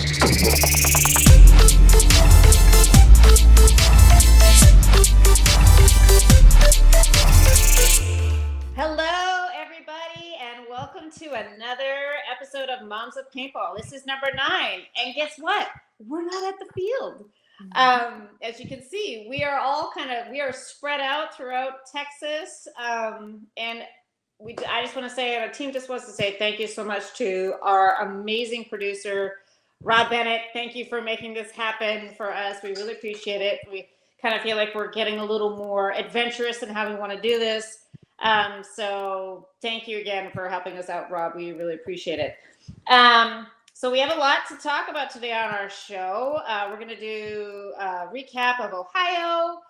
Hello, everybody, and welcome to another episode of Momz of Paintball. This is number 9, and guess what? We're not at the field. As you can see, we are all we are spread out throughout Texas, and I just want to say, our team just wants to say thank you so much to our amazing producer, Rob Bennett. Thank you for making this happen for us. We really appreciate it. We kind of feel like we're getting a little more adventurous in how we want to do this. So thank you again for helping us out, Rob. We really appreciate it. So we have a lot to talk about today on our show. We're going to do a recap of Ohio.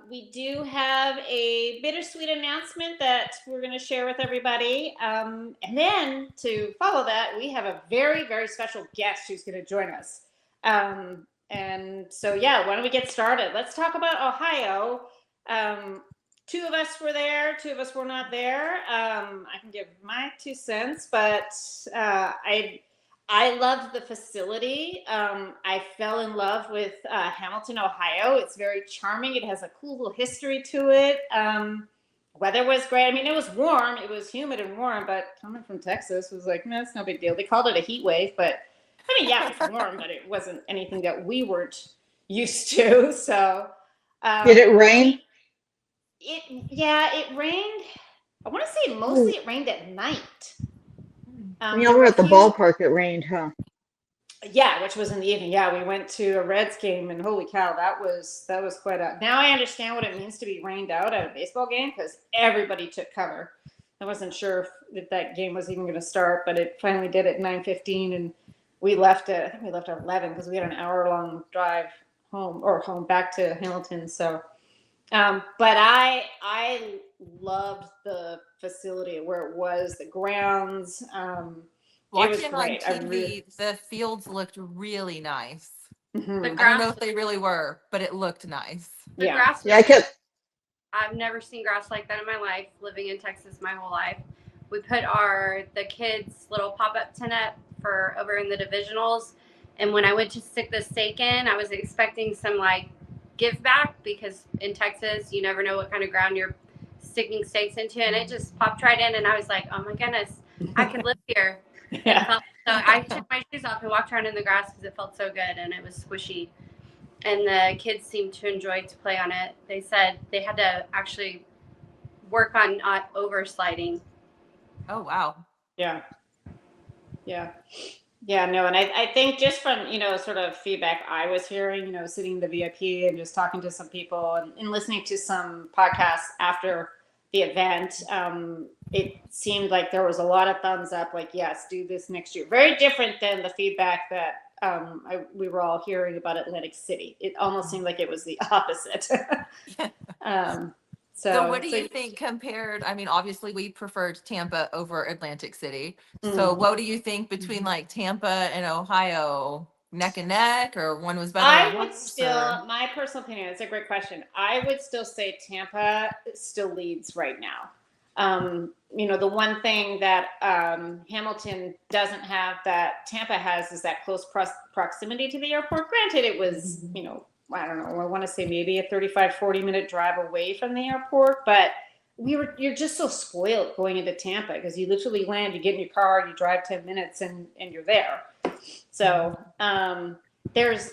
We do have a bittersweet announcement that we're going to share with everybody. And then to follow that, we have a very, very special guest who's going to join us. And so, yeah, why don't we get started? Let's talk about Ohio. 2 of us were there, 2 of us were not there. I can give my 2 cents, but I loved the facility. I fell in love with Hamilton, Ohio. It's very charming. It has a cool little history to it. Weather was great. I mean, it was warm. It was humid and warm, but coming from Texas was like, no, it's no big deal. They called it a heat wave, but I mean, yeah, it was warm, but it wasn't anything that we weren't used to. So, did it rain? It rained. I want to say mostly it rained at night. When y'all were at the ballpark, it rained, huh? Yeah, which was in the evening. Yeah, we went to a Reds game, and holy cow, that was quite a. Now I understand what it means to be rained out at a baseball game because everybody took cover. I wasn't sure if that game was even going to start, but it finally did at 9:15, and we left at 11 because we had an hour-long drive home back to Hamilton. So. But I loved the facility where it was, the grounds. Watching on TV, the fields looked really nice. Mm-hmm. I don't know if they really were, but it looked nice. The grass. Yeah, I've never seen grass like that in my life, living in Texas my whole life. We put the kids' little pop-up tent up for over in the divisionals. And when I went to stick the stake in, I was expecting some give back because in Texas you never know what kind of ground you're sticking stakes into, and it just popped right in, and I was like, oh my goodness, I could live here. Yeah. So I took my shoes off and walked around in the grass because it felt so good and it was squishy, and the kids seemed to enjoy to play on it. They said they had to actually work on not over sliding. Oh wow. Yeah, no, and I think just from, sort of feedback I was hearing, sitting in the VIP and just talking to some people and listening to some podcasts after the event, it seemed like there was a lot of thumbs up, like, yes, do this next year. Very different than the feedback that we were all hearing about Atlantic City. It almost seemed like it was the opposite. So what do you think compared? I mean, obviously we preferred Tampa over Atlantic City. So what do you think between Tampa and Ohio, neck and neck, or one was better? My personal opinion, it's a great question. I would still say Tampa still leads right now. The one thing that Hamilton doesn't have that Tampa has is that close proximity to the airport. Granted, it was, I don't know, I want to say maybe a 40 minute drive away from the airport, but you're just so spoiled going into Tampa because you literally land, you get in your car, you drive 10 minutes and you're there. So there's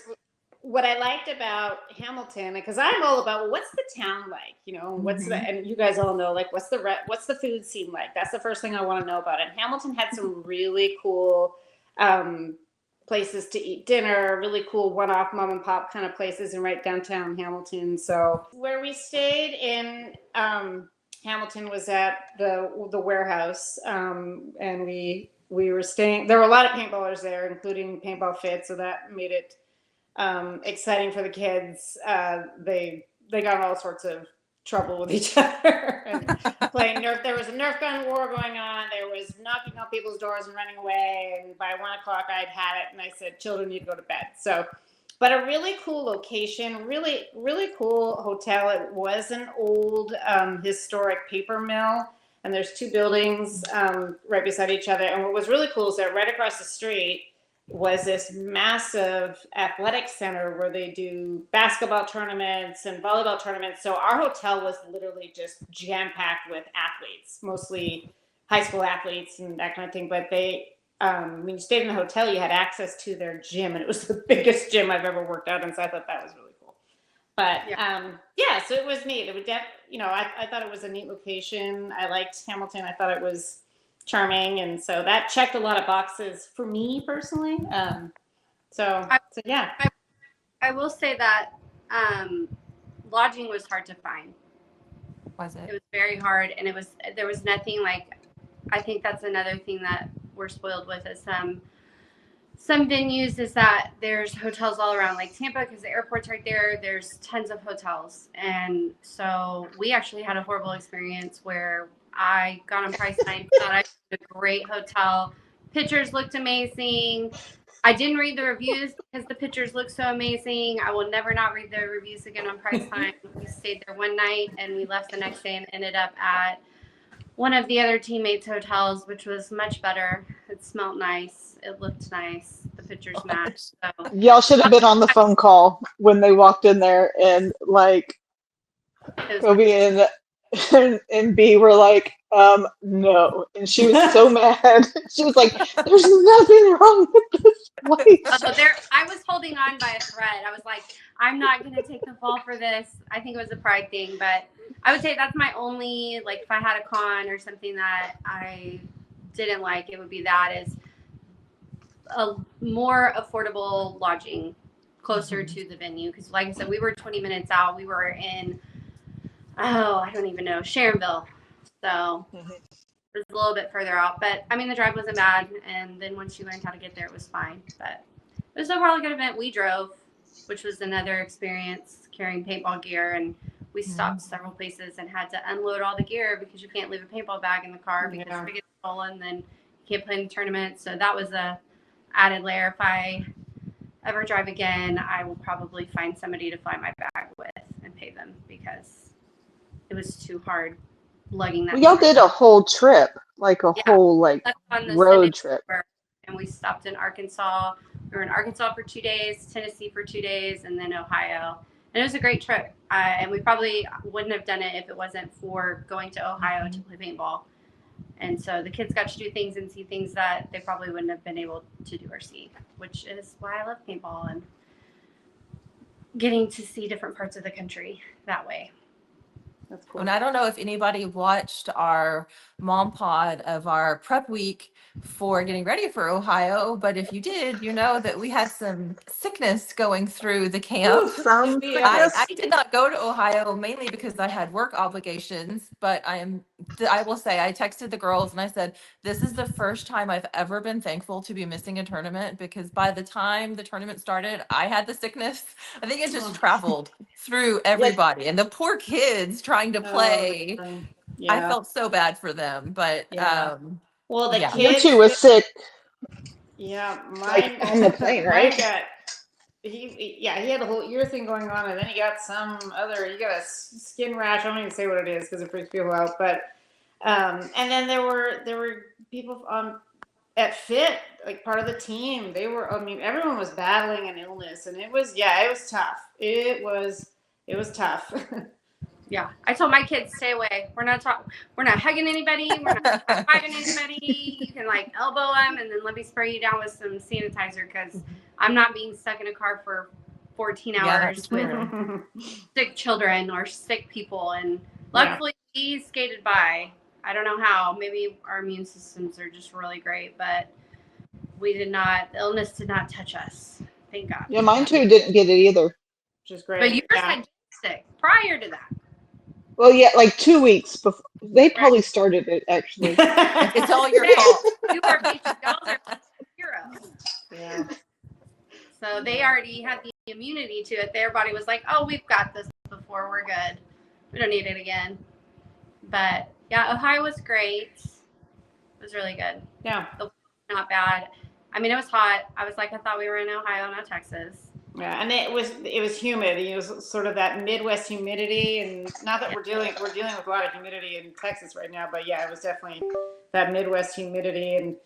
what I liked about Hamilton, because I'm all about, what's the town like, what's and you guys all know, what's the food scene like? That's the first thing I want to know about it. Hamilton had some really cool places to eat dinner, really cool one-off mom and pop kind of places in right downtown Hamilton. So where we stayed in Hamilton was at the warehouse, and we were staying. There were a lot of paintballers there, including Paintball Fit, so that made it exciting for the kids. They got in all sorts of trouble with each other and playing Nerf. There was a Nerf gun war going on. There was knocking on people's doors and running away. And by 1 o'clock, I'd had it, and I said, "Children need to go to bed." So, but a really cool location, really, really cool hotel. It was an old historic paper mill, and there's 2 buildings right beside each other. And what was really cool is that right across the street, was this massive athletic center where they do basketball tournaments and volleyball tournaments. So our hotel was literally just jam packed with athletes, mostly high school athletes and that kind of thing. But they, when you stayed in the hotel, you had access to their gym, and it was the biggest gym I've ever worked out in. So I thought that was really cool. But yeah, so it was neat. It would I thought it was a neat location. I liked Hamilton. I thought it was charming, and so that checked a lot of boxes for me personally. So yeah. I will say that lodging was hard to find. Was it? It was very hard, and there was nothing like. I think that's another thing that we're spoiled with is some venues is that there's hotels all around, like Tampa, because the airport's right there. There's tons of hotels, and so we actually had a horrible experience where I got on price time, thought I had a great hotel. Pictures looked amazing. I didn't read the reviews because the pictures looked so amazing. I will never not read the reviews again on price time. We stayed there one night and we left the next day and ended up at one of the other teammates' hotels, which was much better. It smelled nice. It looked nice. The pictures matched. So Y'all should have been on the phone call when they walked in there, and like Kobe and B were like, no. And she was so mad. She was like, there's nothing wrong with this place. I was holding on by a thread. I was like, I'm not going to take the fall for this. I think it was a pride thing, but I would say that's my only, like, if I had a con or something that I didn't like, it would be that is a more affordable lodging closer to the venue. Because like I said, we were 20 minutes out. We were in, I don't even know, Sharonville. So it was a little bit further out. But, I mean, the drive wasn't bad. And then once you learned how to get there, it was fine. But it was overall a good event. We drove, which was another experience, carrying paintball gear. And we stopped several places and had to unload all the gear because you can't leave a paintball bag in the car because if it gets stolen, then you can't play in the tournament. So that was a added layer. If I ever drive again, I will probably find somebody to fly my bag with and pay them because it was too hard lugging that. Y'all did a whole trip, like a whole road trip. And we stopped in Arkansas. We were in Arkansas for 2 days, Tennessee for 2 days, and then Ohio. And it was a great trip. And we probably wouldn't have done it if it wasn't for going to Ohio to play paintball. And so the kids got to do things and see things that they probably wouldn't have been able to do or see, which is why I love paintball and getting to see different parts of the country that way. That's cool. And I don't know if anybody watched our mom pod of our prep week for getting ready for Ohio, but if you did, you know that we had some sickness going through the camp. I did not go to Ohio mainly because I had work obligations, but I will say I texted the girls and I said, this is the first time I've ever been thankful to be missing a tournament because by the time the tournament started, I had the sickness. I think it just traveled through everybody and the poor kids trying to play. I felt so bad for them, but well, the kids. You two was sick. Yeah, mine on the plane, right? He had a whole ear thing going on, and then he got a skin rash. I don't even say what it is because it freaks people out. But and then there were people at Fit, like part of the team. Everyone was battling an illness, and it was tough. It was tough. Yeah, I told my kids stay away. We're not hugging anybody. We're not fighting anybody. You can like elbow them and then let me spray you down with some sanitizer because I'm not being stuck in a car for 14 hours with sick children or sick people. And luckily he skated by. I don't know how. Maybe our immune systems are just really great, but the illness did not touch us. Thank God. Yeah, mine too didn't get it either. Which is great. But yours had sick prior to that. Well, yeah, like 2 weeks before. They probably started it, actually. It's all your fault. You are heroes. Yeah. So they already had the immunity to it. Their body was like, oh, we've got this before. We're good. We don't need it again. But, yeah, Ohio was great. It was really good. Yeah. Not bad. I mean, it was hot. I was like, I thought we were in Ohio, not Texas. Yeah, and it was humid. It was sort of that Midwest humidity, and not that we're dealing with a lot of humidity in Texas right now, but yeah, it was definitely that Midwest humidity, and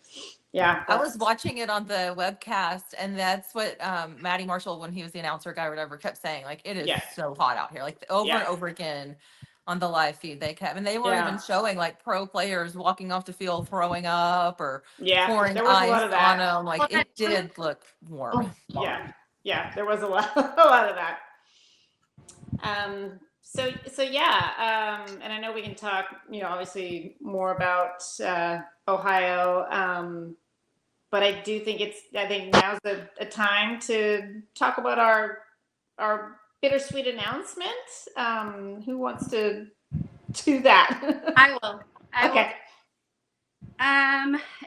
Yeah. I was watching it on the webcast, and that's what Maddie Marshall, when he was the announcer guy or whatever, kept saying. Like, it is Yeah. so hot out here. Like, over and Yeah. over again on the live feed, they kept, and they weren't Yeah. even showing like pro players walking off the field throwing up or Yeah. pouring There was a lot ice of on that. them. Like, it did look warm. Yeah. Yeah. There was a lot of that. So yeah, and I know we can talk, obviously more about Ohio, but I do think I think now's a time to talk about our bittersweet announcement. Who wants to do that? I will. Okay.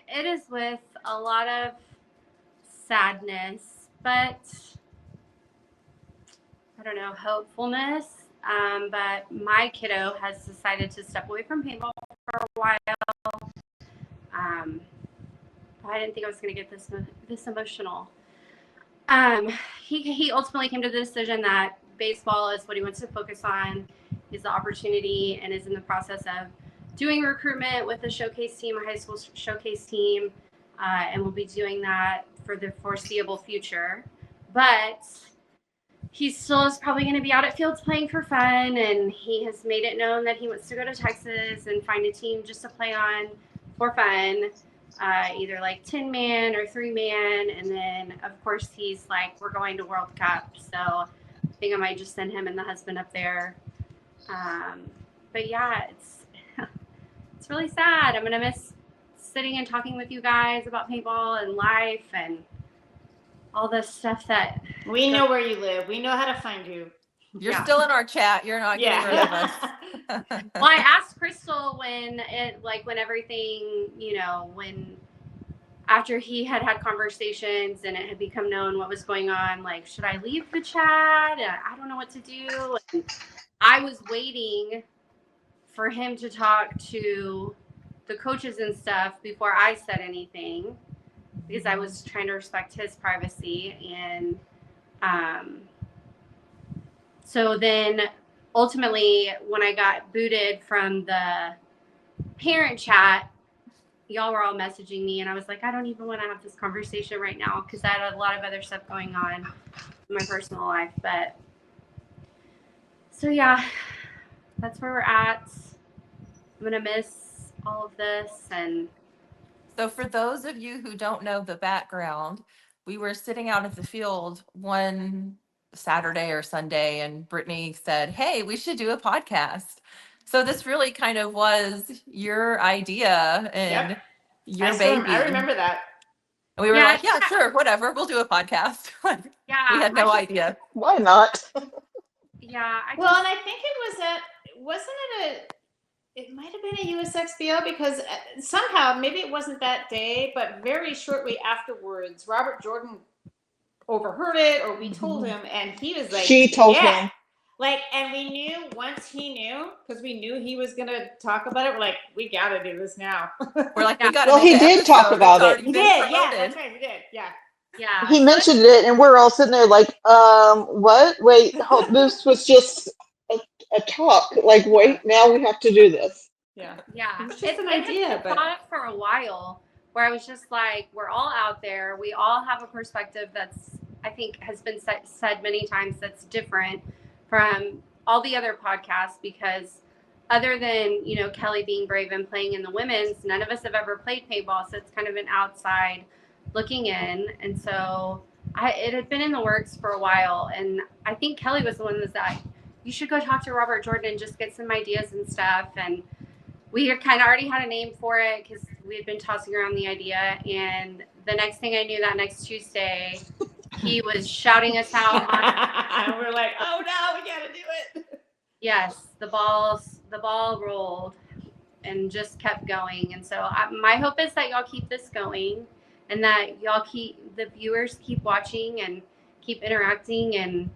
It is with a lot of sadness, but I don't know, hopefulness. But my kiddo has decided to step away from paintball for a while. I didn't think I was going to get this emotional. He ultimately came to the decision that baseball is what he wants to focus on. Is the opportunity, and is in the process of doing recruitment with a showcase team, a high school showcase team, and will be doing that for the foreseeable future. But he still is probably going to be out at fields playing for fun, and he has made it known that he wants to go to Texas and find a team just to play on for fun, either like 10-man or 3-man. And then, of course, he's like, we're going to World Cup. So I think I might just send him and the husband up there. But yeah, it's really sad. I'm going to miss sitting and talking with you guys about paintball and life and all the stuff that We know where you live. We know how to find you. You're still in our chat. You're not getting rid of us. Well, I asked Crystal when everything, when after he had conversations and it had become known what was going on, like, should I leave the chat? I don't know what to do. And I was waiting for him to talk to the coaches and stuff before I said anything, because I was trying to respect his privacy. And so then ultimately, when I got booted from the parent chat, y'all were all messaging me, and I was like, I don't even want to have this conversation right now, because I had a lot of other stuff going on in my personal life. But so yeah, that's where we're at. I'm gonna miss all of this. And So for those of you who don't know the background, we were sitting out at the field one Saturday or Sunday, and Brittany said, hey, we should do a podcast. So this really kind of was your idea and your baby. I remember that. And we were like, yeah, sure, whatever. We'll do a podcast. yeah, we had no idea. Why not? Yeah. And I think it might have been a USXBO, because somehow, maybe it wasn't that day, but very shortly afterwards, Robert Jordan overheard it, or we told him, and he was like, she told him. Like, and we knew once he knew, because we knew he was going to talk about it. We're like, we got to do this now. We're like, we got to. Well, he did talk about it. He did. Yeah, that's right. He did. Yeah. Yeah. He mentioned it, and we're all sitting there like, what? Wait, this was just a talk. Like, wait, now we have to do this. Yeah. Yeah. It was just an idea, but thought for a while, where I was just like, we're all out there. We all have a perspective that's, I think, has been said many times, that's different from all the other podcasts, because other than, Kelly being brave and playing in the women's, none of us have ever played paintball. So it's kind of an outside looking in. And so it had been in the works for a while. And I think Kelly was the one that was like, you should go talk to Robert Jordan and just get some ideas and stuff. And we had kind of already had a name for it, because we had been tossing around the idea. And the next thing I knew, that next Tuesday, he was shouting us out. And we're like, oh no, we got to do it. Yes, the ball rolled and just kept going. And so my hope is that y'all keep this going, and that the viewers keep watching and keep interacting, and,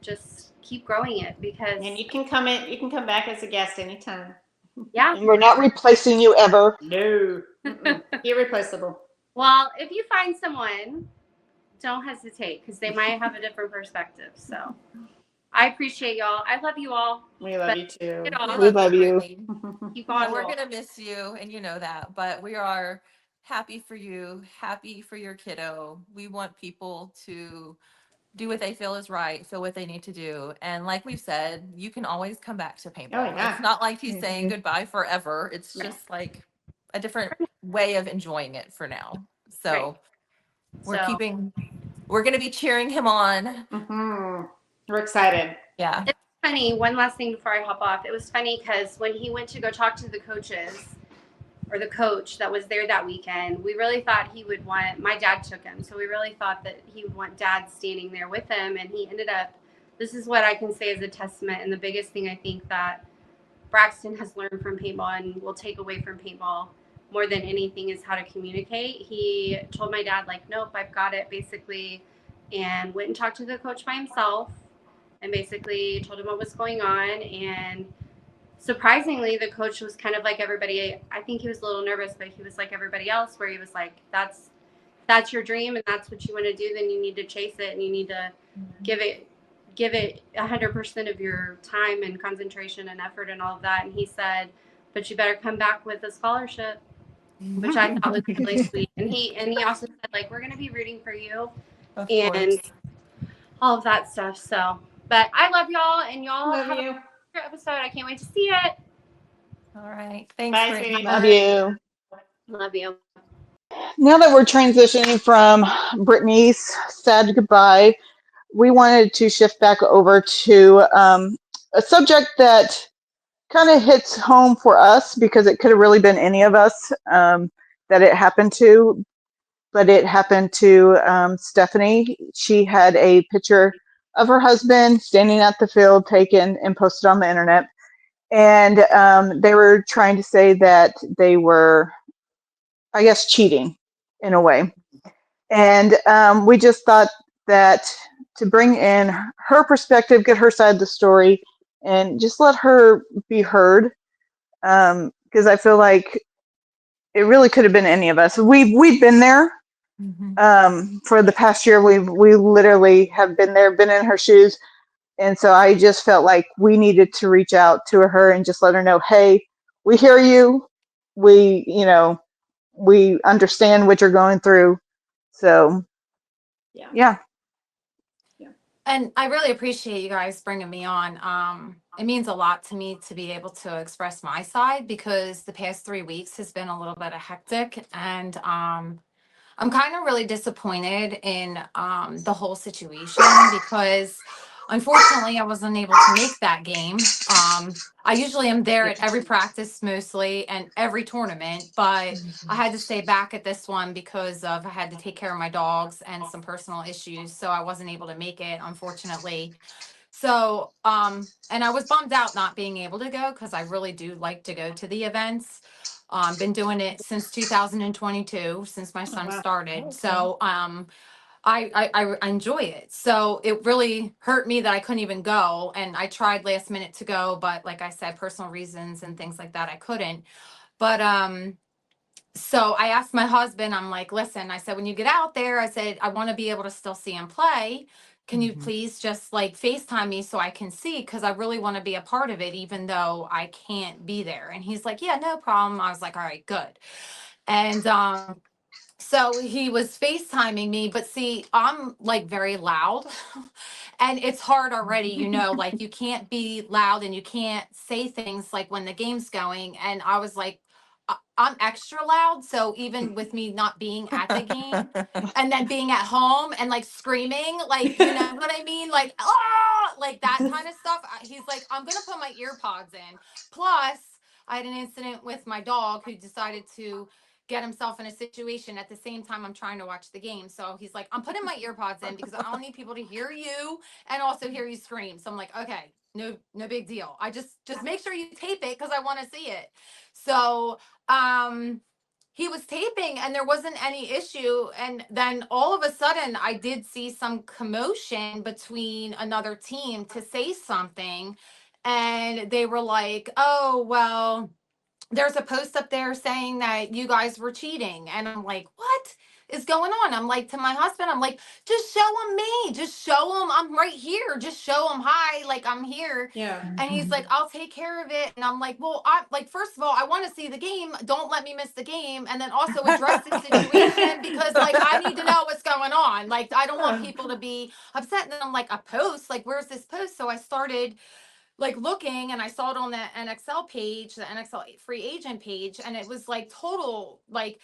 just keep growing it, because. And you can come back as a guest anytime. Yeah. And we're not replacing you ever. No. Irreplaceable. Well, if you find someone, don't hesitate, because they might have a different perspective. So I appreciate y'all. I love you all. We love you too. We love you. Keep on. We're going to miss you, and you know that, but we are happy for you, happy for your kiddo. We want people to do what they feel is right, feel what they need to do. And like we've said, you can always come back to paintball. yeah. It's not like he's saying Mhm. goodbye forever. It's Right. just like a different way of enjoying it for now. So we're So going to be cheering him on. We're excited. Yeah. it's funny. One last thing before I hop off. It was funny because when he went to go talk to the coaches or the coach that was there that weekend, we really thought he would want, my dad took him. So we really thought that he would want dad standing there with him. And he ended up, this is what I can say as a testament. And the biggest thing I think that Braxton has learned from paintball and will take away from paintball more than anything is how to communicate. He told my dad, like, nope, I've got it, basically, and went and talked to the coach by himself and basically told him what was going on. And surprisingly, the coach was kind of like everybody. I think he was a little nervous, but he was like everybody else, where he was like, that's your dream and that's what you want to do, then you need to chase it and you need to give it 100% of your time and concentration and effort and all of that. And he said, but you better come back with a scholarship, which I thought was really sweet. And he also said, like, we're going to be rooting for you Of and course. all of that stuff. So, but I love y'all and y'all Love have you. a great episode. I can't wait to see it. All right. Thanks, Bye, Brittany. sweetie. Love you. Love you. Now that we're transitioning from Brittany's sad goodbye, we wanted to shift back over to a subject that kind of hits home for us because it could have really been any of us that it happened to, but it happened to Stephanie. She had a picture of her husband standing at the field taken and posted on the internet. And they were trying to say that they were, I guess, cheating in a way. And we just thought that to bring in her perspective, get her side of the story, and just let her be heard, because I feel like it really could have been any of us. We've been there for the past year. We literally have been there, been in her shoes, and so I just felt like we needed to reach out to her and just let her know, hey, we hear you. We understand what you're going through. So yeah. And I really appreciate you guys bringing me on. It means a lot to me to be able to express my side because the past 3 weeks has been a little bit of hectic, and I'm kind of really disappointed in the whole situation because unfortunately I wasn't able to make that game. I usually am there at every practice mostly and every tournament, but I had to stay back at this one because I had to take care of my dogs and some personal issues, so I wasn't able to make it, unfortunately. So, and I was bummed out not being able to go because I really do like to go to the events. Been doing it since 2022, since my son wow. started. Okay. So, I enjoy it. So it really hurt me that I couldn't even go. And I tried last minute to go, but like I said, personal reasons and things like that, I couldn't. But so I asked my husband, I'm like, listen, I said, when you get out there, I said, I want to be able to still see him play. Can you please just like FaceTime me so I can see? Because I really want to be a part of it, even though I can't be there. And he's like, yeah, no problem. I was like, all right, good. And so he was FaceTiming me, but see, I'm like very loud and it's hard already, like you can't be loud and you can't say things like when the game's going. And I was like, I'm extra loud. So even with me not being at the game and then being at home and like screaming, like, you know what I mean? Like, ah, like that kind of stuff. He's like, I'm going to put my ear pods in. Plus, I had an incident with my dog who decided to get himself in a situation at the same time I'm trying to watch the game. So he's like, I'm putting my ear pods in because I don't need people to hear you and also hear you scream. So I'm like, okay, no big deal. I just make sure you tape it because I want to see it. So he was taping and there wasn't any issue. And then all of a sudden I did see some commotion between another team to say something. And they were like, oh, well, there's a post up there saying that you guys were cheating. And I'm like, what? is going on? I'm like, to my husband, I'm like, just show him me. Just show him I'm right here. Just show him hi, like I'm here. Yeah. And he's like, I'll take care of it. And I'm like, well, I like, first of all, I want to see the game. Don't let me miss the game. And then also address the situation because like I need to know what's going on. Like, I don't want people to be upset. And then I'm like, a post, like, where's this post? So I started like looking and I saw it on the NXL page, the NXL free agent page. And it was like total, like,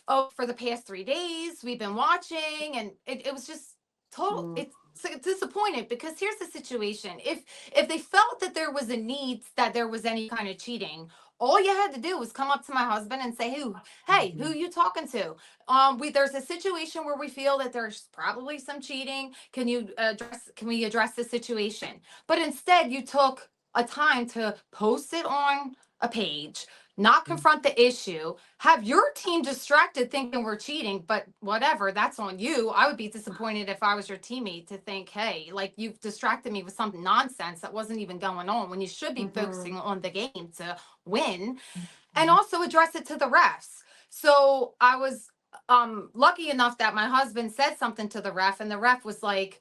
oh, for the past 3 days, we've been watching, and it was just total. It's disappointed because here's the situation: if they felt that there was a need, that there was any kind of cheating, all you had to do was come up to my husband and say, who you talking to? There's a situation where we feel that there's probably some cheating. Can we address the situation? But instead, you took a time to post it on a page, not confront the issue, have your team distracted thinking we're cheating, but whatever, that's on you. I would be disappointed if I was your teammate to think, hey, like you've distracted me with some nonsense that wasn't even going on when you should be focusing on the game to win, and also address it to the refs. So I was lucky enough that my husband said something to the ref, and the ref was like,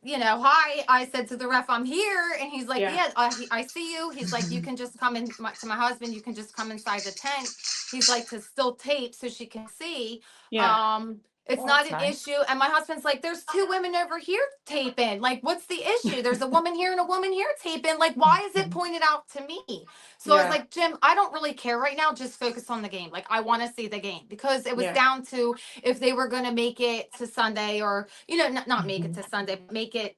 hi. I said to the ref, I'm here. And he's like, Yeah. I see you. He's like, you can just come in to my husband. You can just come inside the tent. He's like, to still tape so she can see. Yeah. It's Well, not that's an nice. issue. And my husband's like, there's two women over here taping. Like, what's the issue? There's a woman here and a woman here taping. Like, why is it pointed out to me? So I was Yeah. like, Jim, I don't really care right now. Just focus on the game. Like, I want to see the game because it was Yeah. down to if they were going to make it to Sunday or, not make it to Sunday, but make it,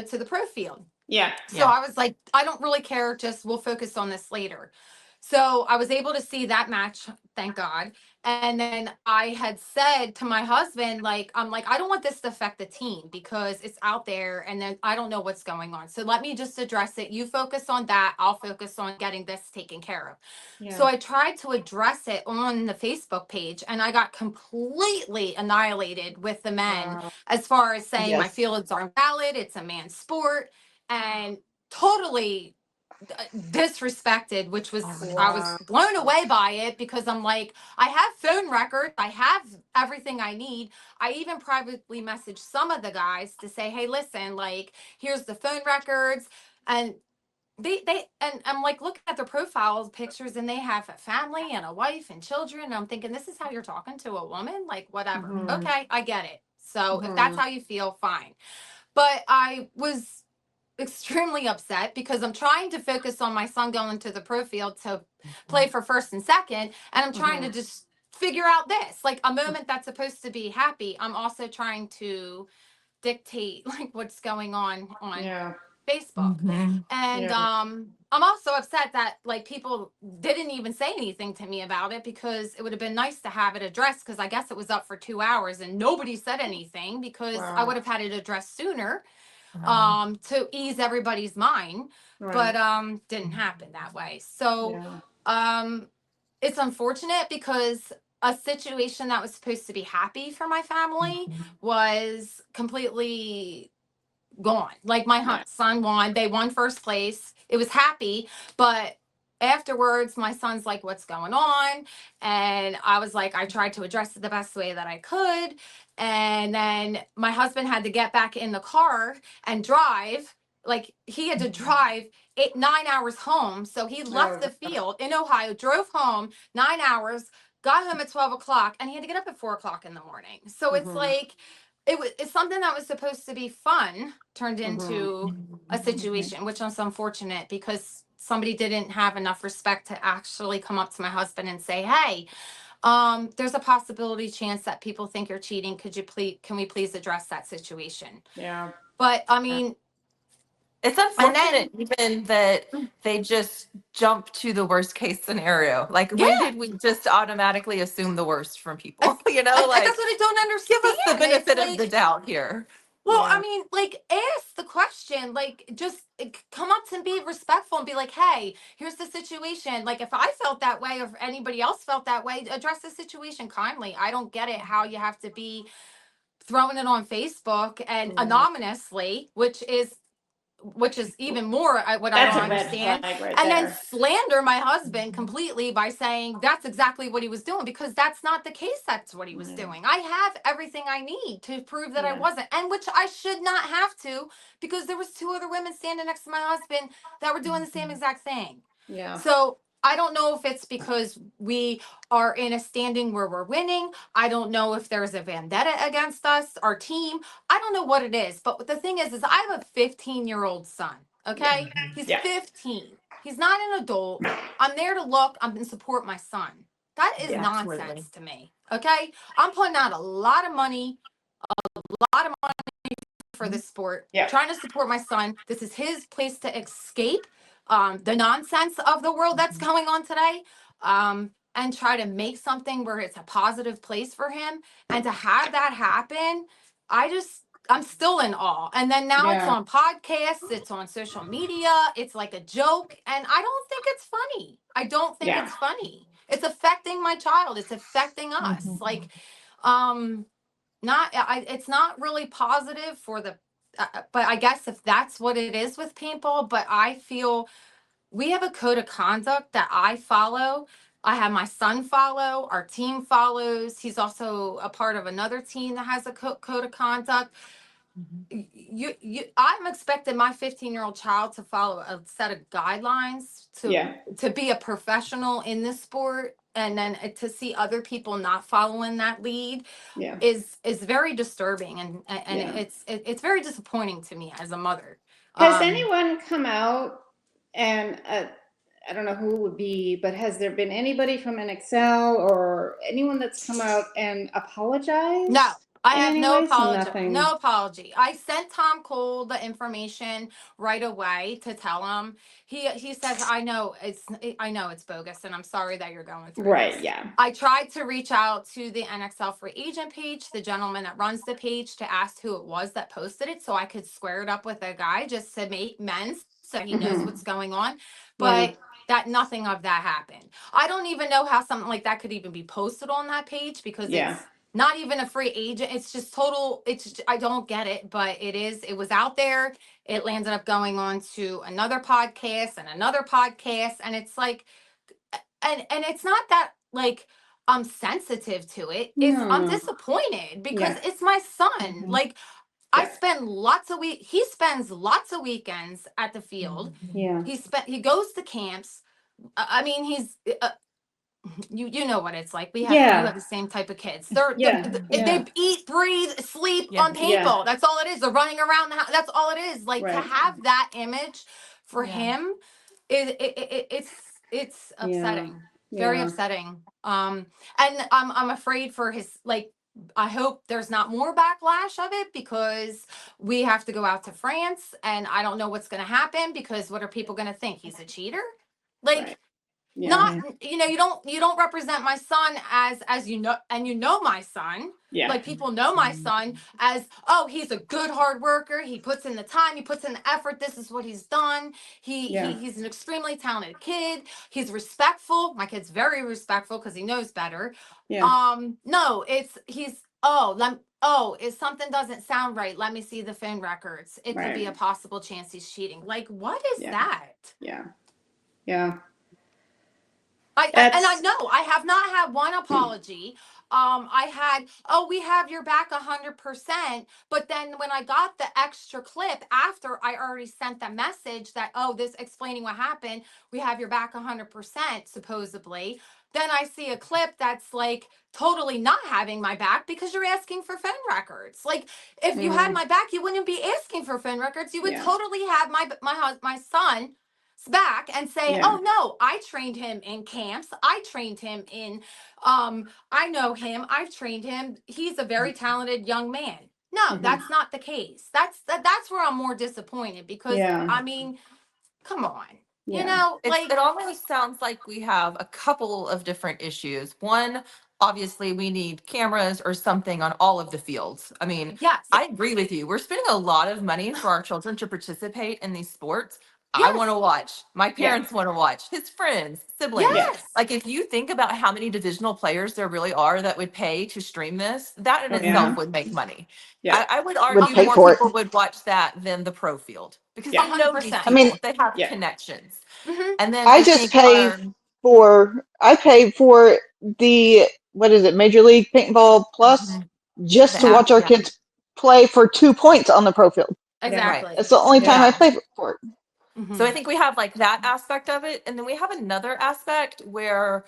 to the pro field. Yeah. So Yeah. I was like, I don't really care. Just we'll focus on this later. So I was able to see that match, thank God. And then I had said to my husband, like, I'm like, I don't want this to affect the team because it's out there and then I don't know what's going on. So let me just address it. You focus on that. I'll focus on getting this taken care of. Yeah. So I tried to address it on the Facebook page and I got completely annihilated with the men as far as saying my Yes. feelings aren't valid. It's a man's sport and totally disrespected, which was I was blown away by it because I'm like, I have phone records, I have everything I need. I even privately messaged some of the guys to say, hey, listen, like, here's the phone records. And and I'm like looking at their profiles pictures and they have a family and a wife and children. And I'm thinking, this is how you're talking to a woman? Like, whatever. Okay, I get it. So if that's how you feel, fine. But I was extremely upset because I'm trying to focus on my son going to the pro field to play for first and second. And I'm trying to just figure out this, like a moment that's supposed to be happy. I'm also trying to dictate like what's going on Yeah. Facebook. And Yeah. I'm also upset that like people didn't even say anything to me about it because it would have been nice to have it addressed because I guess it was up for 2 hours and nobody said anything because I Wow. would have had it addressed sooner Wow. to ease everybody's mind, Right. but didn't happen that way. So Yeah. it's unfortunate because a situation that was supposed to be happy for my family was completely gone. Like my Yeah. son won, they won first place. It was happy, but afterwards my son's like, what's going on? And I was like, I tried to address it the best way that I could. And then my husband had to get back in the car and drive. Like he had to drive 9 hours home. So he left the field in Ohio, drove home 9 hours, got home at 12 o'clock, and he had to get up at 4 o'clock in the morning. So it's like, it's something that was supposed to be fun turned into a situation, which is unfortunate because somebody didn't have enough respect to actually come up to my husband and say, hey, there's a possibility chance that people think you're cheating. Can we please address that situation? Yeah. But I mean, It's and then, unfortunate even that they just jump to the worst case scenario. Like, when yeah, did we just automatically assume the worst from people? You know, that's like, what I don't give us the understand. It's benefit of the like, doubt here. well, Yeah. I mean, like, ask the question, like, just come up and be respectful and be like, hey, here's the situation. Like, if I felt that way or if anybody else felt that way, address the situation kindly. I don't get it how you have to be throwing it on Facebook and Right. anonymously, which is which is even more what That's I don't a red understand. flag right And there. then slander my husband completely by saying that's exactly what he was doing, because that's not the case. That's what he was doing. I have everything I need to prove that I Yeah. wasn't, and which I should not have to, because there was 2 other women standing next to my husband that were doing the same exact thing. Yeah. So I don't know if it's because we are in a standing where we're winning. I don't know if there's a vendetta against us, our team. I don't know what it is. But the thing is I have a 15-year-old son. Okay. He's Yeah. 15. He's not an adult. I'm there to look, I'm to support my son. That is Yeah. nonsense Absolutely. to me. Okay. I'm putting out a lot of money for this sport, Yeah. trying to support my son. This is his place to escape the nonsense of the world that's going on today, and try to make something where it's a positive place for him. And to have that happen, I'm still in awe. And then now it's Yeah. on podcasts, it's on social media, it's like a joke. And I don't think it's funny. I don't think Yeah. it's funny. It's affecting my child. It's affecting us. Like, it's not really positive for the but I guess if that's what it is with paintball. But I feel we have a code of conduct that I follow. I have my son follow, our team follows. He's also a part of another team that has a code of conduct. I'm expecting my 15-year-old child to follow a set of guidelines to be a professional in this sport, and then to see other people not following that lead Yeah. is very disturbing, and Yeah. it's very disappointing to me as a mother. Has anyone come out and I don't know who it would be, but has there been anybody from NXL or anyone that's come out and apologized? No, I have no Anyway, so apology. nothing. No apology. I sent Tom Cole the information right away to tell him. He says, I know it's bogus, and I'm sorry that you're going through Right. this. Yeah. I tried to reach out to the NXL free agent page, the gentleman that runs the page, to ask who it was that posted it, so I could square it up with a guy just to make men's, so he knows Mhm. what's going on. But that nothing of that happened. I don't even know how something like that could even be posted on that page, because Yeah. it's not even a free agent. It's just total. I don't get it, but it was out there. It landed up going on to another podcast and another podcast. And it's like, and it's not that like I'm sensitive to it. I'm No. disappointed because Yeah. it's my son. Mhm. Like, I Yeah. spend he spends lots of weekends at the field. Yeah. He goes to camps. I mean, he's you know what it's like. You Yeah. have the same type of kids. Yeah. Yeah. They eat, breathe, sleep Yeah. on paintball. That's all it is. They're running around the house. That's all it is. Like, to Right. have that image for Yeah. him, it's upsetting. Very Yeah. upsetting. And I'm afraid for his, like, I hope there's not more backlash of it, because we have to go out to France, and I don't know what's going to happen, because what are people going to think? He's a cheater? Like, Right. Yeah. not, you don't represent my son as you know, and you know my son. Yeah. Like, people know my son as, oh, he's a good hard worker. He puts in the time, he puts in the effort. This is what he's done. He's an extremely talented kid. He's respectful. My kid's very respectful because he knows better. Yeah. No, if something doesn't sound right, let me see the phone records. It could be a Right. possible chance he's cheating. Like, what is Yeah. that? Yeah. Yeah. And I know I have not had one apology. I had, oh, we have your back 100%. But then when I got the extra clip after I already sent the message that, oh, this explaining what happened, we have your back 100%, supposedly. Then I see a clip that's like totally not having my back because you're asking for phone records. Like, if you had my back, you wouldn't be asking for phone records. You would totally have my son back and say, oh no, I trained him in camps. I trained him in, I know him. I've trained him. He's a very talented young man. No, that's not the case. That's where I'm more disappointed, because I mean, come on, like, It almost sounds like we have a couple of different issues. One, obviously we need cameras or something on all of the fields. I mean, yes, I agree with you. We're spending a lot of money for our children to participate in these sports. I want to watch. My Yeah. parents want to watch. His friends, siblings. Yes. Like if you think about how many divisional players there really are that would pay to stream this, that in Oh, itself yeah. would make money. Yeah. I would Would argue pay more for it. people would watch that than the pro field because Yeah. they know these 100%. people. I mean, They have Yeah. connections. Mhm. And then I I just think pay I pay for the, what is it, Major League Paintball Plus, Mhm. just The to app, watch our yeah. kids play for 2 points on the pro field. Exactly. That's the only time I Yeah. pay for it. Mhm. So I think we have like that aspect of it. And then we have another aspect where,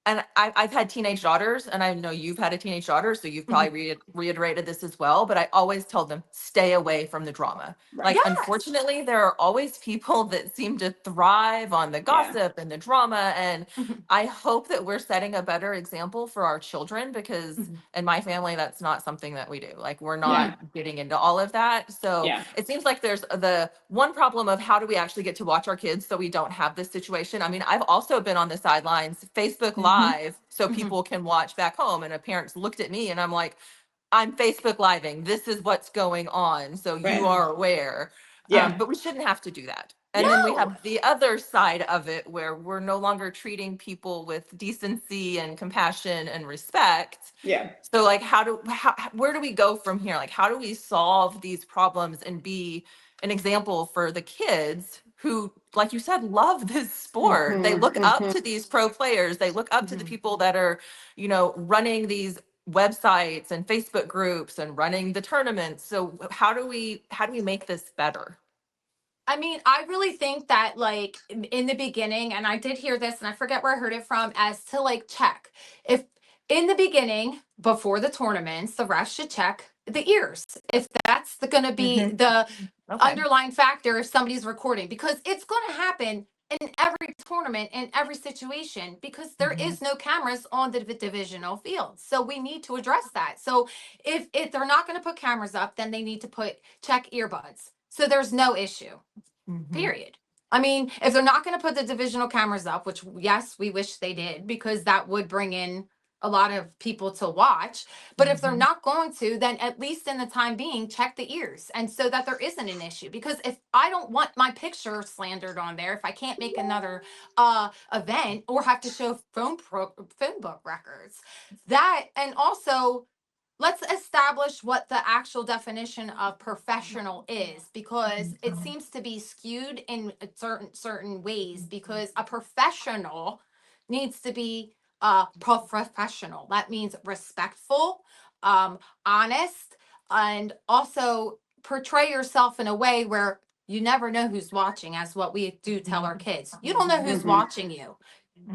and I've had teenage daughters, and I know you've had a teenage daughter, so you've probably reiterated this as well. But I always tell them, stay away from the drama. Right. Like, Yes. unfortunately, there are always people that seem to thrive on the gossip and the drama. And Mhm. I hope that we're setting a better example for our children because Mhm. in my family, that's not something that we do. Like, we're Yeah. not getting into all of that. So Yeah. it seems like there's the one problem of how do we actually get to watch our kids so we don't have this situation. I mean, I've also been on the sidelines, Facebook Live, so Mhm. people can watch back home. And a parent's looked at me and I'm like, I'm Facebook living. This is what's going on. So Right. you are aware. Yeah. But we shouldn't have to do that. And then we No. have the other side of it where we're no longer treating people with decency and compassion and respect. Yeah. So like where do we go from here? Like how do we solve these problems and be an example for the kids who, like you said, love this sport? They Mhm, look up mhm. to these pro players. They look up to the Mhm. people that are, running these websites and Facebook groups and running the tournaments. So how do we make this better? I mean, I really think that like in the beginning, and I did hear this and I forget where I heard it from, as to like check if in the beginning before the tournaments, the refs should check the ears. If that's going to be Mhm. the Okay. underlying factor if somebody's recording, because it's going to happen in every tournament, in every situation, because there Mhm. is no cameras on the divisional field. So we need to address that. So if they're not going to put cameras up, then they need to check earbuds. So there's no issue. Mhm. Period. I mean, if they're not going to put the divisional cameras up, which yes, we wish they did, because that would bring in a lot of people to watch. But if they're Mhm. not going to, then at least in the time being, check the ears, and so that there isn't an issue. Because if I don't want my picture slandered on there, if I can't make another event or have to show phone book records, that, and also let's establish what the actual definition of professional is, because it seems to be skewed in certain ways, because a professional needs to be professional. That means respectful, honest, and also portray yourself in a way where you never know who's watching, as what we do tell our kids. You don't know who's Mhm. watching you.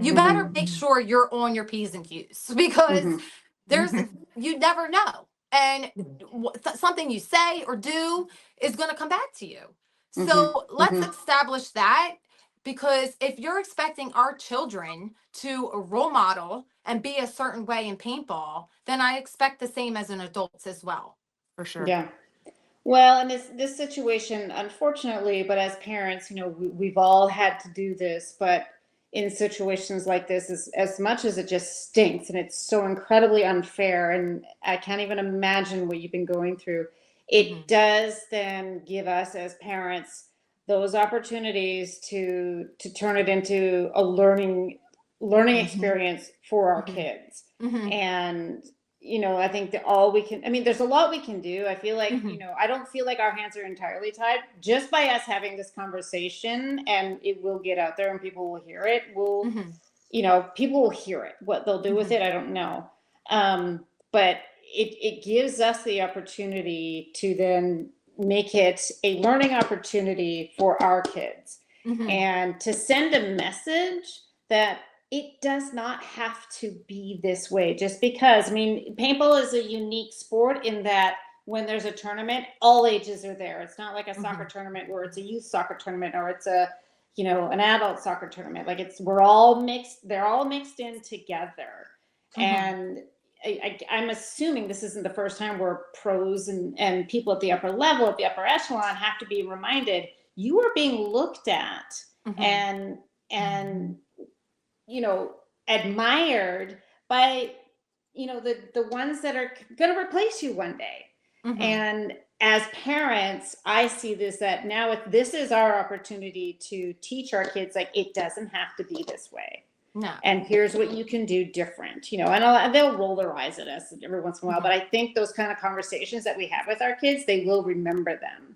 You Mhm. better make sure you're on your P's and Q's, because Mhm. there's Mhm. you never know, and something you say or do is going to come back to you. So let's Mhm. establish that, because if you're expecting our children to role model and be a certain way in paintball, then I expect the same as an adult as well. For sure. Yeah. Well, and this situation, unfortunately, but as parents, we've all had to do this. But in situations like this, as much as it just stinks and it's so incredibly unfair, and I can't even imagine what you've been going through, Mhm. it does then give us as parents those opportunities to turn it into a learning Mhm. experience for our Mhm. kids. Mhm. And I think that all we can, I mean, there's a lot we can do. I feel like, Mhm. I don't feel like our hands are entirely tied just by us having this conversation, and it will get out there and people will hear it. Mhm. People will hear it. What they'll do with Mhm. it, I don't know. But it gives us the opportunity to then make it a learning opportunity for our kids, Mhm. and to send a message that it does not have to be this way. Just because, I mean, paintball is a unique sport in that when there's a tournament, all ages are there. It's not like a soccer tournament where it's a youth soccer tournament, or it's an adult soccer tournament. Like, we're all mixed, they're all mixed in together. Mhm. And I'm assuming this isn't the first time where pros and people at the upper level, at the upper echelon, have to be reminded you are being looked at Mhm. and admired by the ones that are going to replace you one day. Mhm. And as parents, I see this, that now if this is our opportunity to teach our kids, like, it doesn't have to be this way. No. And here's what you can do different, you know, and they'll roll their eyes at us every once in a while. But I think those kind of conversations that we have with our kids, they will remember them.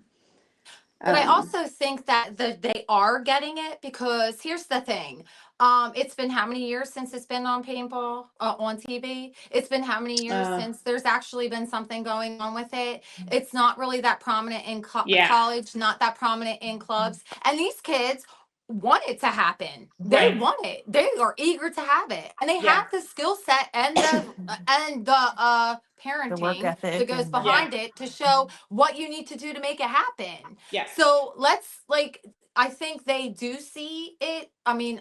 But I also think that they are getting it, because here's the thing. It's been how many years since it's been on paintball on TV? It's been how many years since there's actually been something going on with it? It's not really that prominent in college, not that prominent in clubs. And these kids want it to happen. They want it. They are eager to have it. And they have the skill set and the parenting The work ethic that goes and- behind it to show what you need to do to make it happen. Yeah. So let's, like, I think they do see it. I mean,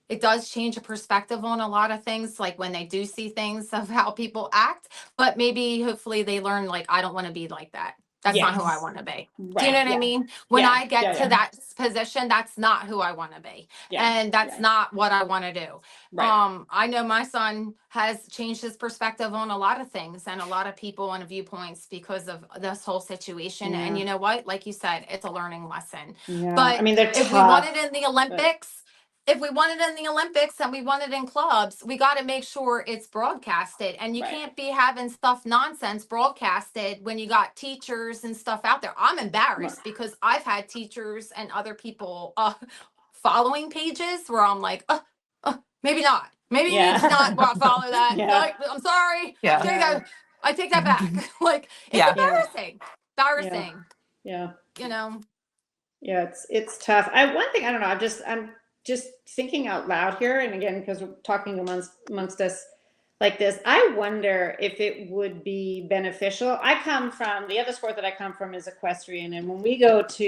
it does change a perspective on a lot of things, like when they do see things of how people act, but maybe hopefully they learn, like, I don't want to be like that. That's not who I want to be. Do you know what I mean? When I get to that position, that's not who I want to be. And that's not what I want to do. I know my son has changed his perspective on a lot of things and a lot of people and viewpoints because of this whole situation. And you know what? Like you said, it's a learning lesson. But I mean, they're if we want it in the Olympics, if we want it in the Olympics and we want it in clubs, we got to make sure it's broadcasted. And you can't be having stuff nonsense broadcasted when you got teachers and stuff out there. I'm embarrassed because I've had teachers and other people following pages where I'm like, maybe not. Maybe you need to not follow that. Like, I'm sorry. I take that back. Like, it's embarrassing. Embarrassing. Yeah. You know? Yeah, it's tough. One thing, I don't know, I'm just thinking out loud here, and again, because we're talking amongst us like this, I wonder if it would be beneficial. I come from, the other sport that I come from is equestrian, and when we go to,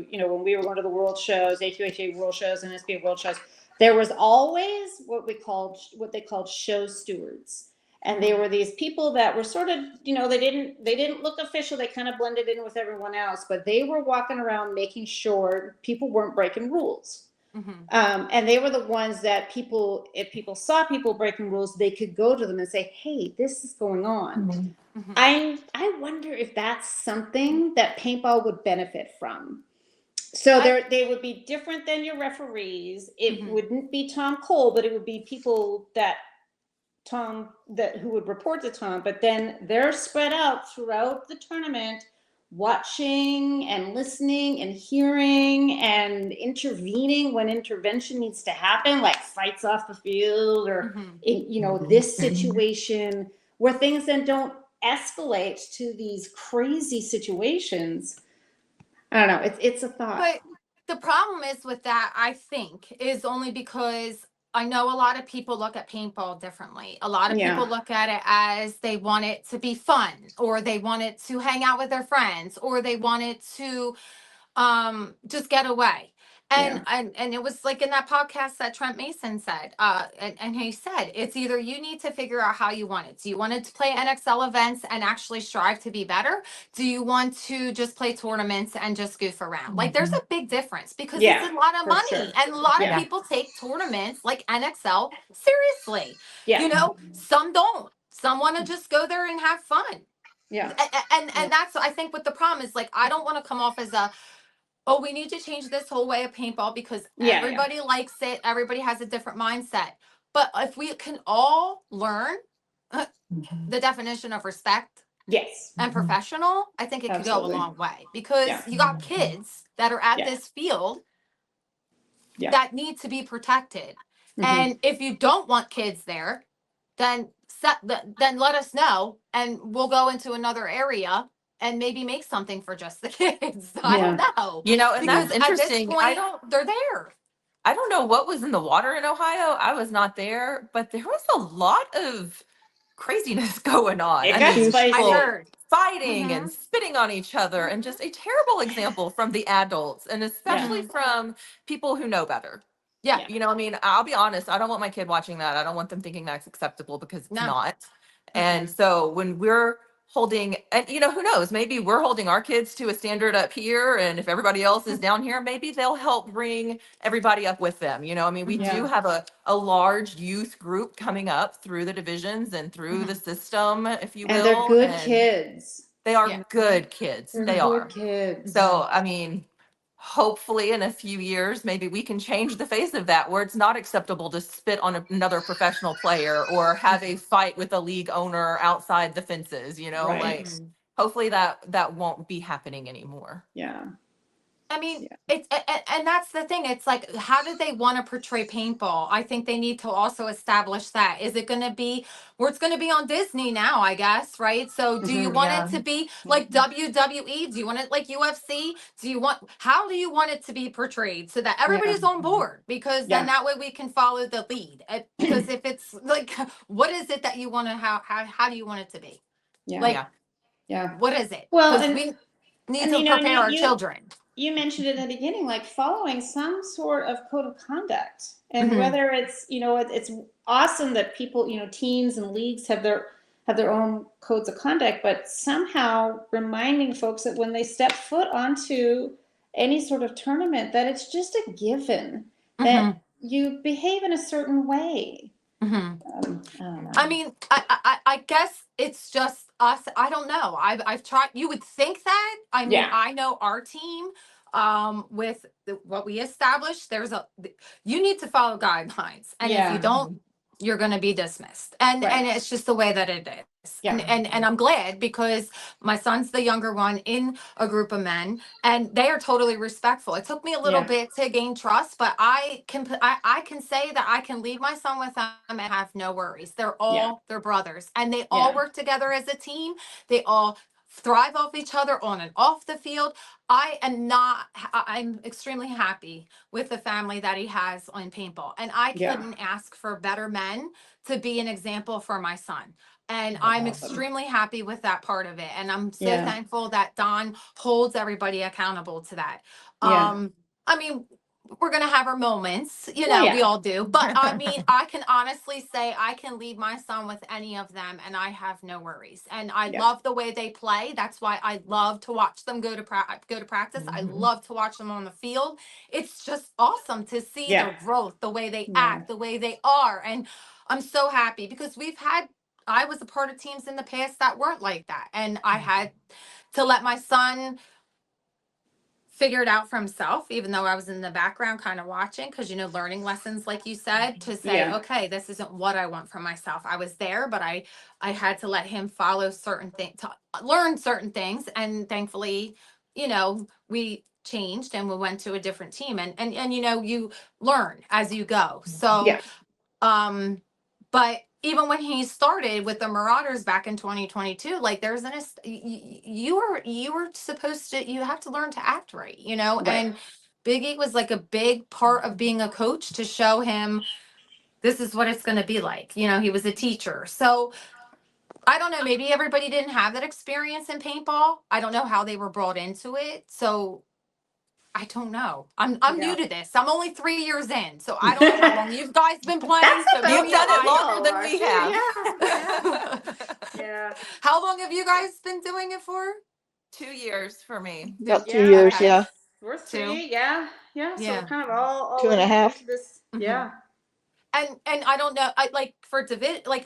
you know, when we were going to the world shows, AQHA world shows and SBA world shows, there was always what they called show stewards. And they were these people that were sort of, you know, they didn't look official. They kind of blended in with everyone else, but they were walking around making sure people weren't breaking rules. And they were the ones that if people saw people breaking rules, they could go to them and say, hey, this is going on. I wonder if that's something that paintball would benefit from. So they would be different than your referees. It wouldn't be Tom Cole, but it would be people who would report to Tom, but then they're spread out throughout the tournament, watching and listening and hearing and intervening when intervention needs to happen, like fights off the field or you know, this situation where things then don't escalate to these crazy situations. I don't know. It's a thought. But the problem is with that, I think, is only because I know a lot of people look at paintball differently. A lot of people look at it as they want it to be fun, or they want it to hang out with their friends, or they want it to just get away. And it was like in that podcast that Trent Mason said, and he said, it's either you need to figure out how you want it. Do you want it to play NXL events and actually strive to be better? Do you want to just play tournaments and just goof around? Like, there's a big difference, because it's a lot of money. And a lot of people take tournaments like NXL seriously. You know, some don't. Some want to just go there and have fun. And that's, I think, what the problem is. Like, I don't want to come off as we need to change this whole way of paintball because everybody likes it. Everybody has a different mindset. But if we can all learn the definition of respect and professional, I think it could go a long way, because you got kids that are at this field that need to be protected. And if you don't want kids there, then let us know and we'll go into another area and maybe make something for just the kids. I don't know. You know, and Because that's interesting. At this point, they're there. I don't know what was in the water in Ohio. I was not there, but there was a lot of craziness going on. It got spicy. I heard. Fighting and spitting on each other, and just a terrible example from the adults, and especially from people who know better. You know, I mean, I'll be honest, I don't want my kid watching that. I don't want them thinking that's acceptable, because it's not. And so when we're holding, and who knows, maybe we're holding our kids to a standard up here, and if everybody else is down here, maybe they'll help bring everybody up with them. I mean, we do have a large youth group coming up through the divisions and through the system, if you will. And they're good and kids. They are Yeah. good kids. They're They good are. kids. So, I mean, hopefully in a few years, maybe we can change the face of that, where it's not acceptable to spit on another professional player or have a fight with a league owner outside the fences, Right. like hopefully that won't be happening anymore. Yeah. I mean, it's and that's the thing. It's like, how do they want to portray paintball? I think they need to also establish that. Is it going to be where it's going to be on Disney now, I guess, right? So do you want it to be like WWE? Do you want it like UFC? How do you want it to be portrayed so that everybody's on board? Because then that way we can follow the lead. Because if it's like, what is it that you want to, how do you want it to be? Yeah. Like, yeah. what is it? Well, 'Cause and- we need and, to you know, prepare our you- children. You mentioned it in the beginning, like following some sort of code of conduct, and whether it's it's awesome that people, teams and leagues have their own codes of conduct, but somehow reminding folks that when they step foot onto any sort of tournament, that it's just a given that you behave in a certain way. I don't know. I mean, I guess it's just us. I don't know. I've tried. You would think that. I mean, I know our team. With what we established, you need to follow guidelines, and if you don't, you're going to be dismissed. And it's just the way that it is. Yeah. And I'm glad, because my son's the younger one in a group of men, and they are totally respectful. It took me a little bit to gain trust, but I can say that I can leave my son with them and have no worries. They're all their brothers, and they all work together as a team. They all thrive off each other on and off the field. I'm extremely happy with the family that he has on paintball, and I couldn't ask for better men to be an example for my son. And I'm extremely happy with that part of it. And I'm so thankful that Don holds everybody accountable to that. I mean, we're going to have our moments, we all do. But I mean, I can honestly say I can leave my son with any of them and I have no worries. And I love the way they play. That's why I love to watch them go to practice. I love to watch them on the field. It's just awesome to see their growth, the way they act, the way they are. And I'm so happy, because I was a part of teams in the past that weren't like that. And I had to let my son figure it out for himself, even though I was in the background kind of watching, because, learning lessons, like you said, to say, okay, this isn't what I want for myself. I was there, but I had to let him follow certain things, to learn certain things. And thankfully, we changed and we went to a different team, and you learn as you go. So, but even when he started with the Marauders back in 2022, like you were supposed to, you have to learn to act right, and Big E was like a big part of being a coach, to show him this is what it's going to be like. He was a teacher. So I don't know, maybe everybody didn't have that experience in paintball. I don't know how they were brought into it. So I don't know. I'm new to this. I'm only 3 years in, so I don't know how long you guys been playing. So You've done it longer than we have. Yeah. How long have you guys been doing it for? 2 years for me. About 2 years, Okay. We're Two. three, yeah. So Yeah. we're kind of all 2.5. This, And I don't know. I like for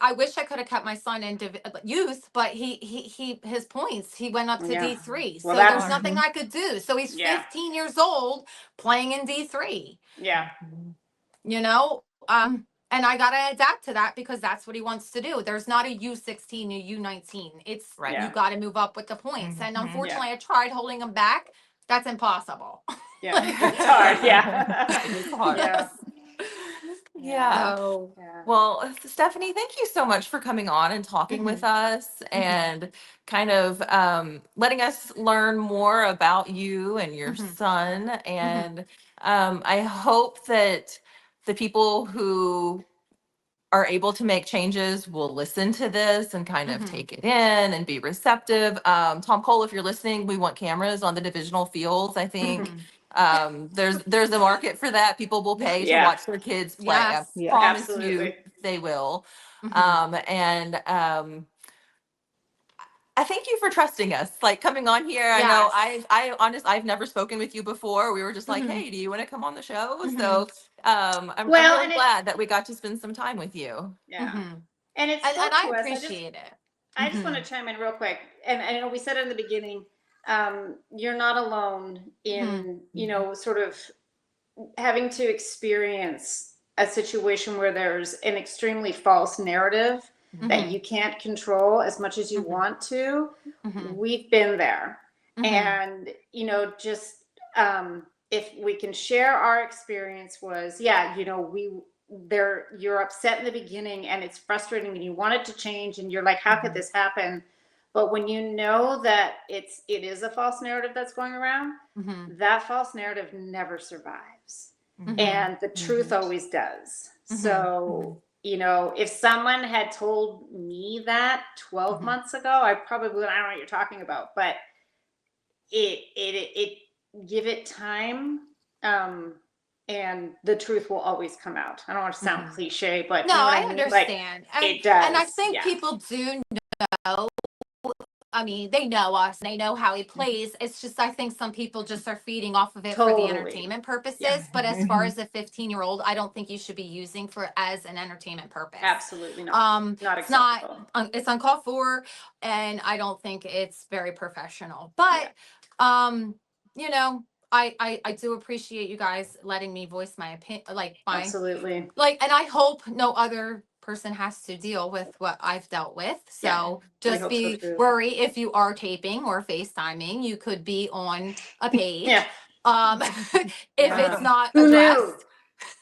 I wish I could have kept my son in youth, but his points, he went up to D3. So Well, there's nothing I could do. So he's 15 years old playing in D3. Yeah. And I gotta adapt to that, because that's what he wants to do. There's not a U16, a U19. It's you gotta move up with the points. And unfortunately, I tried holding him back. That's impossible. Yeah. It's hard. Yeah. It's hard. Yeah. Yeah. So, Well, Stephanie, thank you so much for coming on and talking with us, and kind of letting us learn more about you and your son. And I hope that the people who are able to make changes will listen to this and kind of take it in and be receptive. Tom Cole, if you're listening, we want cameras on the divisional fields. I think there's a market for that. People will pay to watch their kids play. Yes. I promise Absolutely. you they will. I thank you for trusting us, like coming on here. I know I honestly, I've never spoken with you before. We were just like, Mhm. hey, do you want to come on the show? Mhm. So I'm Well, really and glad that we got to spend some time with you. yeah, Mhm. and it And spoke I to us. appreciate it. I just want to Mhm. chime in real quick, and I know we said it in the beginning. You're not alone in, you know, sort of having to experience a situation where there's an extremely false narrative that Mhm. you can't control as much as you Mhm. want to. Mhm. We've been there. Mhm. And, you know, just if we can share our experience was, yeah, you know, you're upset in the beginning and it's frustrating and you want it to change and you're like, how could this happen? But when you know that it is a false narrative that's going around, Mhm. that false narrative never survives. Mhm. And the truth always does. So, you know, if someone had told me that 12 months ago, I don't know what you're talking about, but it give it time. And the truth will always come out. I don't want to sound cliche, but No, you know what I I mean? Like understand. it And I does. think Yeah. people do know. I mean, they know us, they know how he plays. It's just, I think some people just are feeding off of it for the Totally. entertainment purposes. Yeah. But as far as a 15-year-old, I don't think you should be using for as an entertainment purpose. Absolutely not. Not It's not, acceptable. it's uncalled for, and I don't think it's very professional. But, you know, I do appreciate you guys letting me voice my opinion, like Absolutely. and I hope no other person has to deal with what I've dealt with. Yeah, So we just hope so be too. worry if you are taping or FaceTiming, you could be on a page. Yeah. If Yeah. it's not Who knew?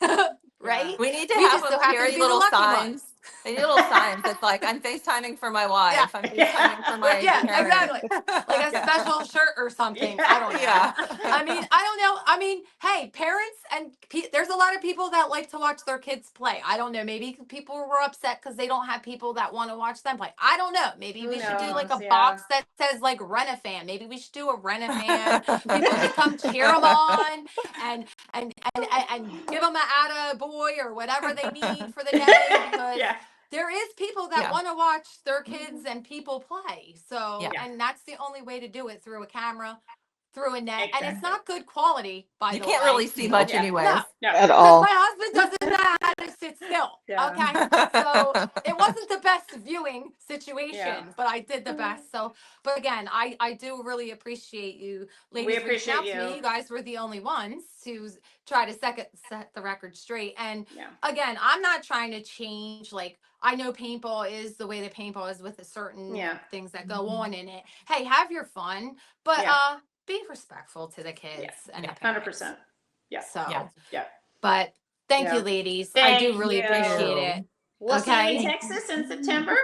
addressed. Right? We need to We have just so them happen carry to be the little lucky signs. ones. They need little signs that's like, I'm FaceTiming for my wife. I'm FaceTiming for my Yeah, parents. exactly. Like a Yeah. special shirt or something. Yeah. I don't know. Yeah. I mean, I don't know. I mean, hey, parents and there's a lot of people that like to watch their kids play. I don't know. Maybe people were upset because they don't have people that want to watch them play. I don't know. Maybe Who we should do like knows? a Yeah. box that says like rent a fan. Maybe we should do a rent a fan. People can come cheer them on and give them an atta boy or whatever they need for the day, because Yeah. there is people that Yeah. want to watch their kids and people play. So, Yeah. and that's the only way to do it, through a camera, through a net. And it's Exactly. not good quality, by You the can't way. really see much Yeah. anyways. No, Yeah. At because all. my husband doesn't know how to sit still. Yeah. Okay. So it wasn't the best viewing situation, Yeah. but I did the best. So, but again, I do really appreciate you ladies reaching appreciate out to you. me. You guys were the only ones to try to set the record straight. And Yeah. again, I'm not trying to change, like, I know paintball is the way that paintball is, with a certain Yeah. things that go on in it. Hey, have your fun, but Yeah. be respectful to the kids and the 100%. parents. Yeah. So, Yeah. Yeah. but thank Yeah. you, ladies. I do Thank really you. appreciate it. We'll see you in Okay. Texas in September.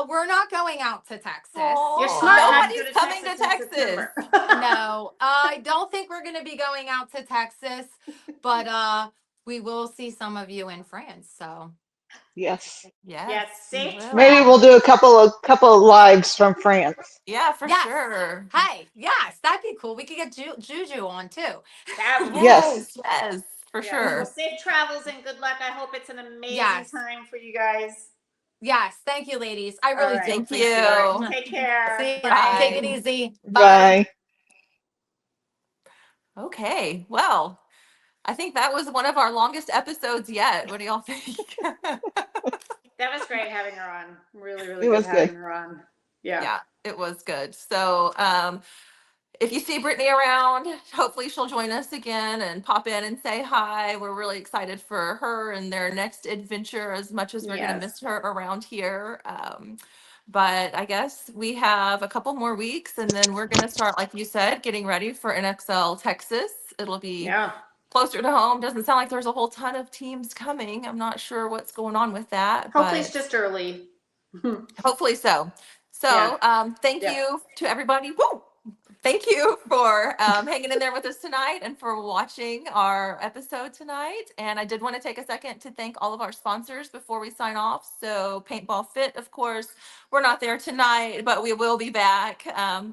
We're not going out to Texas. You're Oh, smart not to nobody's go to coming to Texas in Texas. September. No, I don't think we're going to be going out to Texas, but we will see some of you in France. So, Yes. Yes. Yes, we safe will. Maybe we'll do a couple of lives from France. Yeah, for Yes. sure. Hey, yes, that'd be cool. We could get Juju on too. That would be Yes. Yes, for Yeah. sure. Well, safe travels and good luck. I hope it's an amazing Yes. time for you guys. Yes, thank you, ladies. I All really right. do Thank appreciate you. it. Take care. See ya. Bye. Take it easy. Bye. Okay, well, I think that was one of our longest episodes yet. What do y'all think? That was great having her on. Really, really It good was having good. her on. Yeah. Yeah, it was good. So, if you see Brittany around, hopefully she'll join us again and pop in and say hi. We're really excited for her and their next adventure, as much as we're going to miss her around here. But I guess we have a couple more weeks, and then we're going to start, like you said, getting ready for NXL Texas. It'll be Yeah. closer to home. Doesn't sound like there's a whole ton of teams coming. I'm not sure what's going on with that, Hopefully it's but just early. hopefully so. So, thank Yeah. you to everybody. Woo! Thank you for hanging in there with us tonight and for watching our episode tonight. And I did want to take a second to thank all of our sponsors before we sign off. So Paintball Fit, of course, we're not there tonight, but we will be back,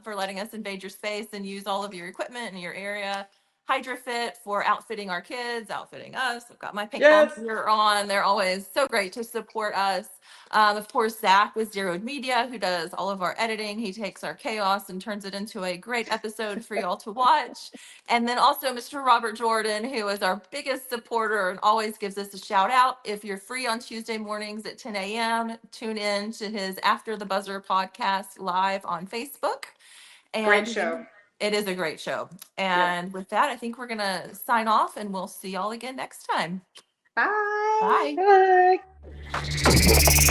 for letting us invade your space and use all of your equipment in your area. HydraFit for outfitting our kids, outfitting us. I've got my paintball Yes. gear on. They're always so great to support us. Of course, Zach with Zeroed Media, who does all of our editing. He takes our chaos and turns it into a great episode for y'all to watch. And then also Mr. Robert Jordan, who is our biggest supporter and always gives us a shout out. If you're free on Tuesday mornings at 10 a.m., tune in to his After the Buzzer podcast live on Facebook. And Great show. It is a great show. And with that, I think we're going to sign off and we'll see y'all again next time. Bye. Bye. Bye.